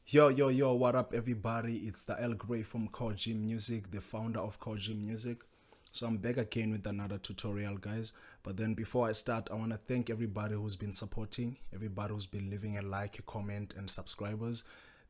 Yo, what up, everybody? It's the El Grey from Koji Music, the founder of Koji Music. So I'm back again with another tutorial, guys. But then before I start, I want to thank everybody who's been supporting, everybody who's been leaving a like, a comment, and subscribers.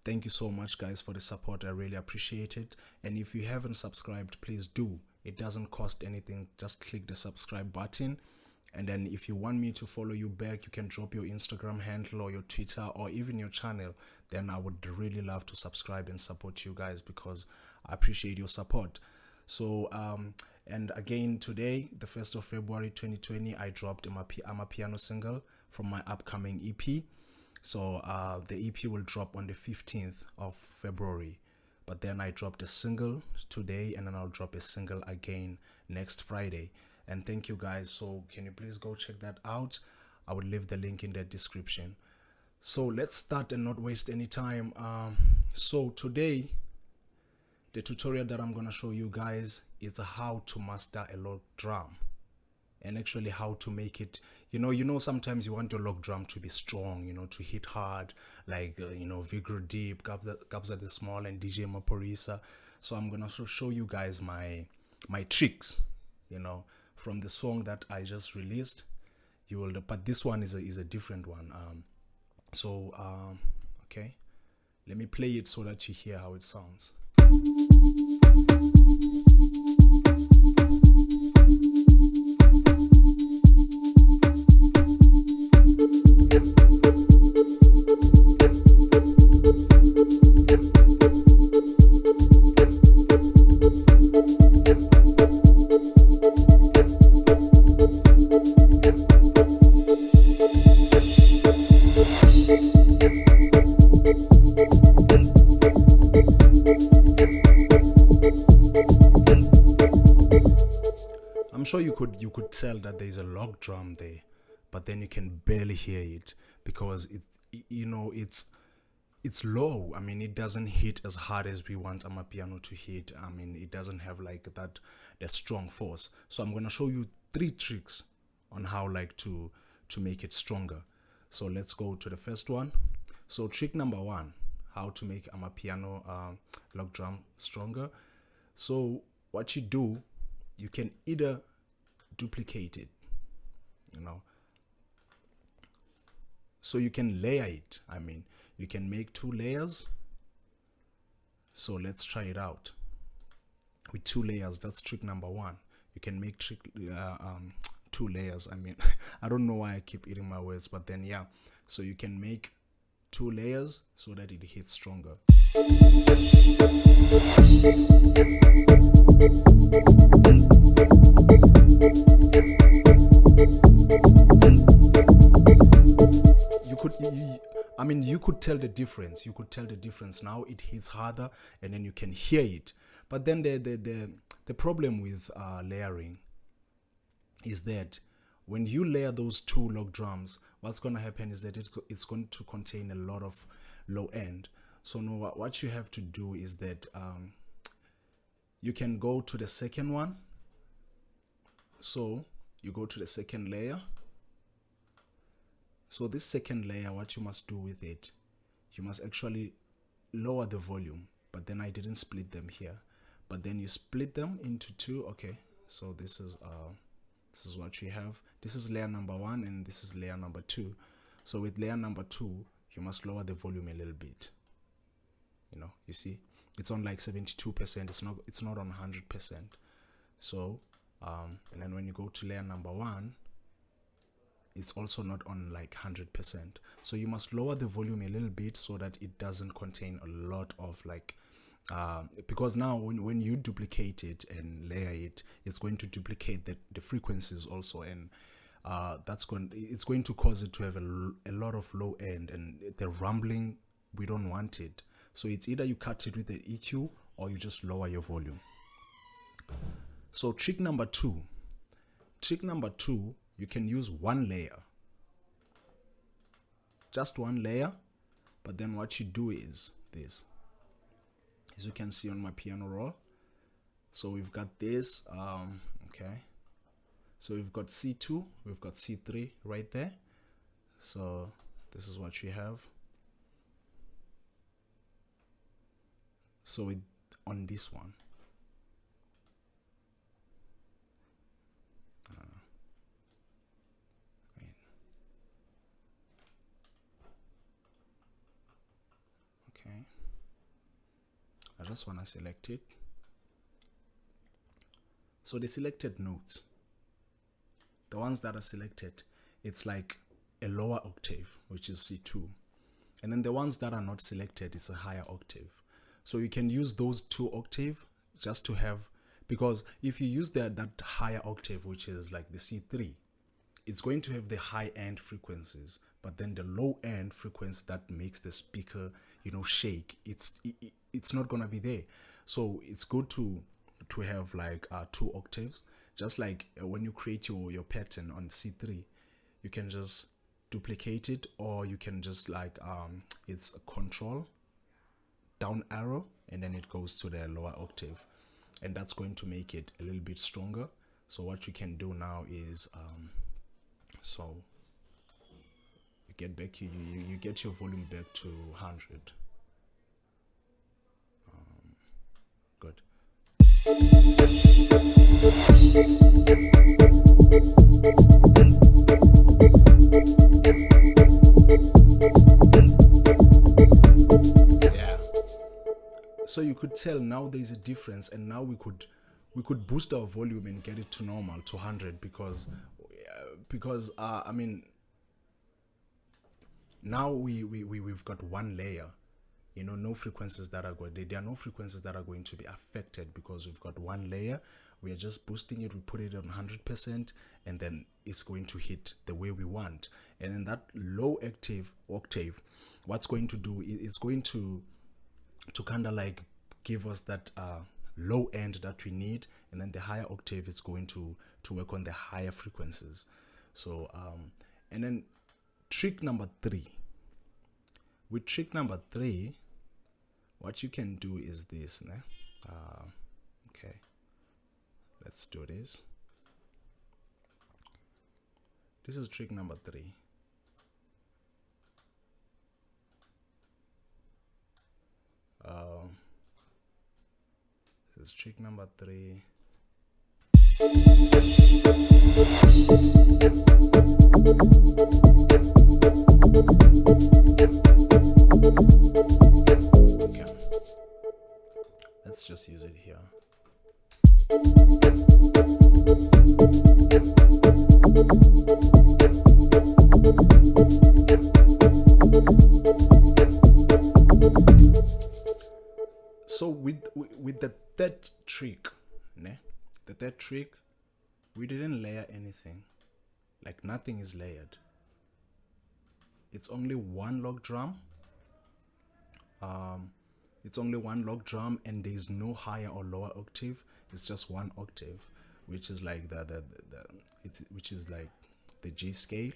Thank you so much, guys, for the support. I really appreciate it. And if you haven't subscribed, please do. It doesn't cost anything. Just click the subscribe button. And then if you want me to follow you back, you can drop your Instagram handle or your Twitter or even your channel. Then I would really love to subscribe and support you guys because I appreciate your support. So and again, today, the 1st of February 2020, I dropped Amapiano single from my upcoming EP. So the EP will drop on the 15th of February. But then I dropped a single today, and then I'll drop a single again next Friday. And thank you, guys. So can you please go check that out? I will leave the link in the description. So let's start and not waste any time. So today, the tutorial that I'm gonna show you guys is how to master a log drum, and actually how to make it. You know, sometimes you want your log drum to be strong, to hit hard, like Vigor Deep, Gabza the Small, and DJ Maporisa. So I'm gonna show you guys my tricks, from the song that I just released. You will, but this one is a different one. Okay, let me play it so that you hear how it sounds. I'm sure you could tell that there's a log drum there, but then you can barely hear it because it's low. I mean, it doesn't hit as hard as we want Amapiano to hit. I mean, it doesn't have like that strong force. So I'm gonna show you 3 tricks on how to make it stronger. So let's go to the first one. So trick number 1, how to make Amapiano log drum stronger. So what you do, you can either duplicate it, so you can layer it. I mean, you can make 2 layers. So let's try it out with 2 layers. That's trick number 1. You can make 2 layers. I mean, I don't know why I keep eating my words, but then yeah, so you can make 2 layers so that it hits stronger. You could tell the difference. You could tell the difference. Now it hits harder, and then you can hear it. But then the problem with layering is that when you layer those 2 log drums, what's going to happen is that it's going to contain a lot of low end. So now what you have to do is that you can go to the second one. So you go to the second layer. So this second layer, what you must do with it, you must actually lower the volume. But then I didn't split them here. But then you split them into 2. Okay, so this is what you have. This is layer number 1, and this is layer number 2. So with layer number 2, you must lower the volume a little bit. You see, it's on like 72%. It's not on 100%. So and then when you go to layer number 1, it's also not on like 100%. So you must lower the volume a little bit so that it doesn't contain a lot of because now when you duplicate it and layer it, it's going to duplicate the frequencies also, and it's going to cause it to have a lot of low end, and the rumbling, we don't want it. So it's either you cut it with the EQ or you just lower your volume. So trick number 2, you can use 1 layer, just 1 layer. But then what you do is this, as you can see on my piano roll. So we've got this, okay, so we've got C2, we've got C3 right there. So this is what you have. So on this one, okay, I just want to select it. So the selected notes, the ones that are selected, it's like a lower octave, which is C2. And then the ones that are not selected, it's a higher octave. So you can use those 2 octave just to have, because if you use that higher octave, which is like the C3, it's going to have the high end frequencies, but then the low end frequency that makes the speaker, you know, shake, it's not gonna be there. So it's good to have like 2 octaves, just like when you create your pattern on C3, you can just duplicate it, or you can just like it's a control down arrow and then it goes to the lower octave, and that's going to make it a little bit stronger. So what you can do now is so you get back, you get your volume back to 100. Good. Yeah. So you could tell now there's a difference, and now we could boost our volume and get it to normal, to 100, because I mean, now we've got one layer, you know, no frequencies that are going, there are no frequencies that are going to be affected, because we've got one layer. We are just boosting it, we put it on 100%, and then it's going to hit the way we want. And then that low octave, what's going to do, it's going to kind of like give us that low end that we need, and then the higher octave is going to work on the higher frequencies. So and then trick number 3, with trick number 3, what you can do is this, okay, let's do this. This is trick number 3. This is trick number 3. Okay. Let's just use it here. So with the third trick, the third trick, we didn't layer anything, like nothing is layered. It's only one log drum. It's only one log drum, and there is no higher or lower octave. It's just one octave, which is like which is like the G scale.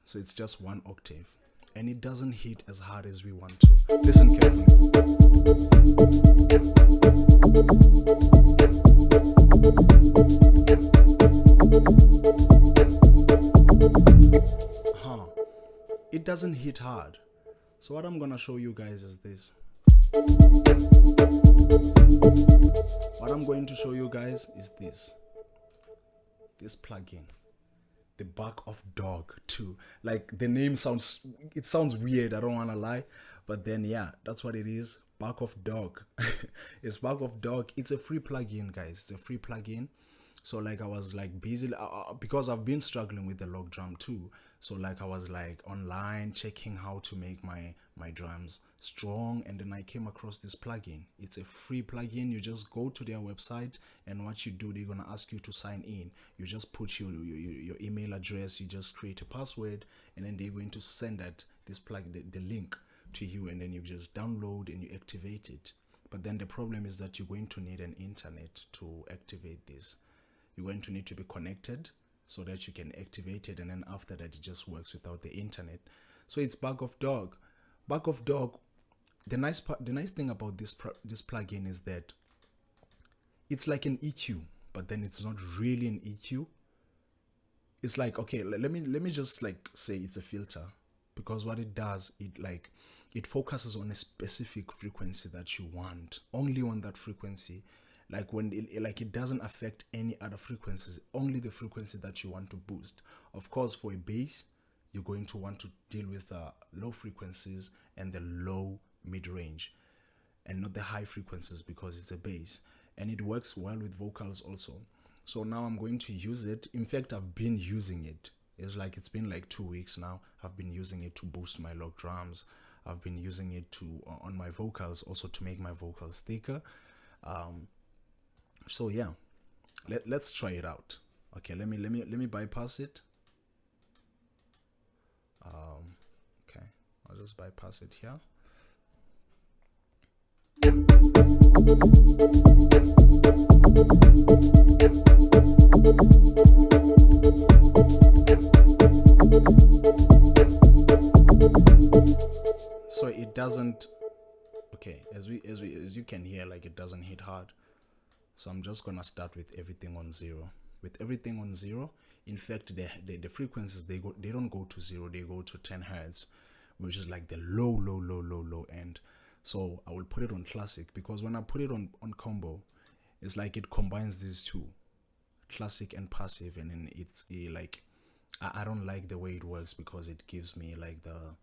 So it's just one octave, and it doesn't hit as hard as we want to. Listen carefully. It doesn't hit hard. So what I'm gonna show you guys is this. What I'm going to show you guys is this plugin, the Bark of Dog 2. Like, the name sounds weird, I don't want to lie, but then yeah, that's what it is. Bark of Dog. It's Bark of Dog. It's a free plugin, guys. It's a free plugin. So like I was like busy because I've been struggling with the log drum too. So like I was like online checking how to make my drums strong, and then I came across this plugin. It's a free plugin. You just go to their website, and what you do, they're gonna ask you to sign in. You just put your email address, you just create a password, and then they're going to send this plugin, the link to you, and then you just download and you activate it. But then the problem is that you're going to need an internet to activate this. You're going to need to be connected so that you can activate it, and then after that it just works without the internet. So it's Bark of Dog. Bark of Dog. The nice thing about this plugin is that it's like an EQ, but then it's not really an EQ. It's like, okay, let me just like say it's a filter, because what it does, it focuses on a specific frequency that you want, only on that frequency. Like when it doesn't affect any other frequencies, only the frequency that you want to boost. Of course, for a bass, you're going to want to deal with low frequencies and the low mid-range, and not the high frequencies, because it's a bass, and it works well with vocals also. So now I'm going to use it. In fact, I've been using it. It's been like 2 weeks now. I've been using it to boost my lock drums. I've been using it to on my vocals also, to make my vocals thicker. So yeah, let's try it out. Okay, let me bypass it. Okay, I'll just bypass it here. So it doesn't, okay, as you can hear, like, it doesn't hit hard. So I'm just gonna start with everything on 0. With everything on 0, in fact, the frequencies, they don't go to 0, they go to 10 hertz, which is like the low end. So I will put it on classic, because when I put it on combo, it's like it combines these two, classic and passive, and then it's like, I don't like the way it works, because it gives me like the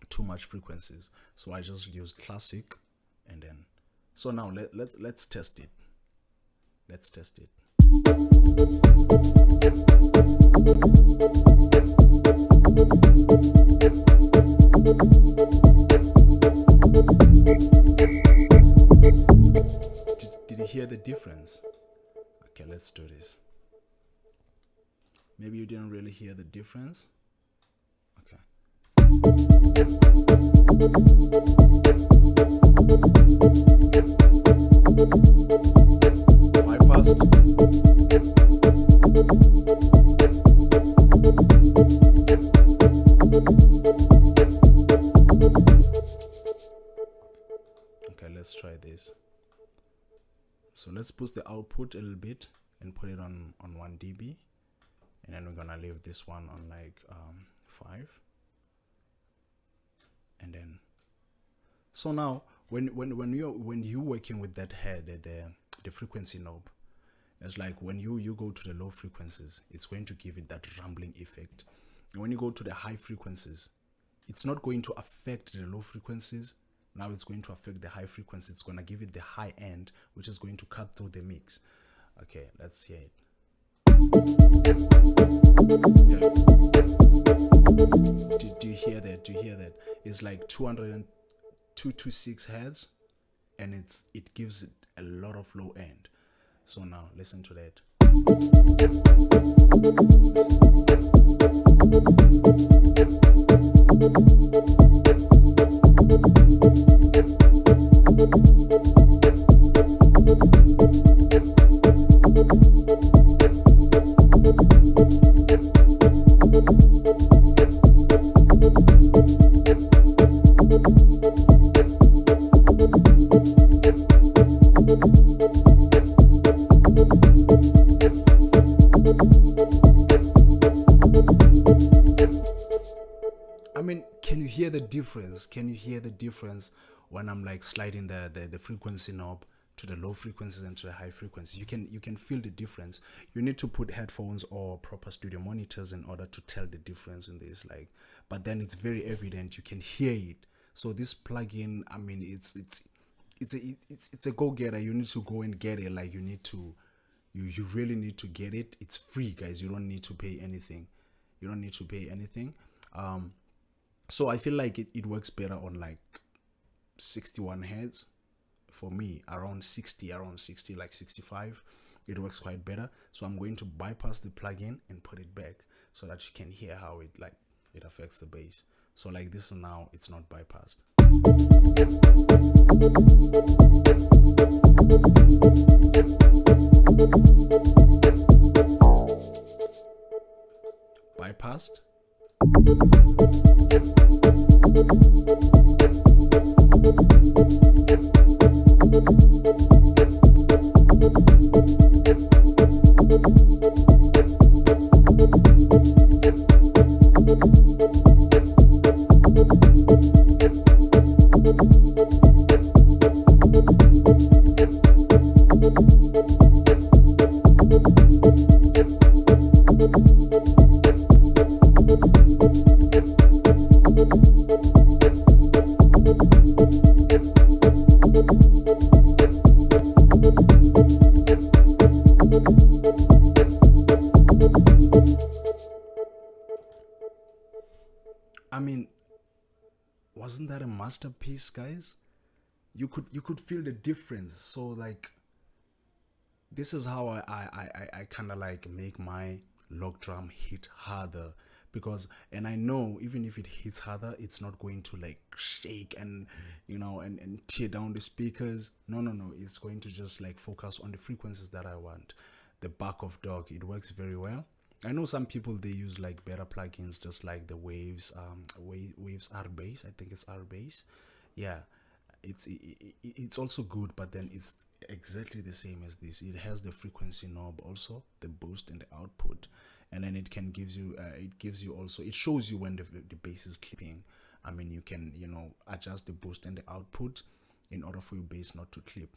too much frequencies. So I just use classic, and then, so now let's test it. Let's test it. Did you hear the difference? Okay, let's do this. Maybe you didn't really hear the difference. Okay. Bypassed. Okay, let's try this. So let's boost the output a little bit and put it on 1 dB, and then we're gonna leave this one on like 5. And then, so now when you're working with that head, the frequency knob, it's like when you go to the low frequencies, it's going to give it that rumbling effect. And when you go to the high frequencies, it's not going to affect the low frequencies. Now it's going to affect the high frequency. It's going to give it the high end, which is going to cut through the mix. Okay, let's hear it. Yeah. Do you hear that? Do you hear that? It's like 226 hertz, and it gives it a lot of low end. So now listen to that. I mean, can you hear the difference? Can you hear the difference when I'm like sliding the frequency knob to the low frequencies and to the high frequencies? You can feel the difference. You need to put headphones or proper studio monitors in order to tell the difference in this, like, but then it's very evident. You can hear it. So this plugin, I mean, it's a go-getter. You need to go and get it. Like, you really need to get it. It's free, guys. You don't need to pay anything. You don't need to pay anything. So I feel like it works better on like 61 hertz. For me, around 60, like 65, it works quite better. So I'm going to bypass the plugin and put it back so that you can hear how it affects the bass. So like this now, it's not bypassed. Bypassed. wasn't that a masterpiece, guys? You could feel the difference. So like, this is how I kind of like make my log drum hit harder, because, and I know even if it hits harder, it's not going to like shake and, and tear down the speakers. No, no, no, it's going to just like focus on the frequencies that I want. The back of dog, it works very well. I know some people, they use like better plugins, just like the waves, waves R bass, I think it's R bass. Yeah, it's also good, but then it's exactly the same as this. It has the frequency knob, also the boost and the output, and then it gives you also, it shows you when the bass is clipping. I mean, you can, adjust the boost and the output in order for your bass not to clip.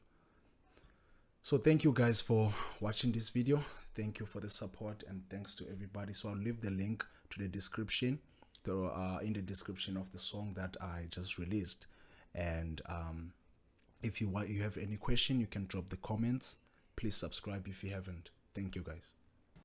So thank you guys for watching this video. Thank you for the support, and thanks to everybody. So I'll leave the link to the description, in the description of the song that I just released. And if you have any question, you can drop the comments. Please subscribe if you haven't. Thank you guys.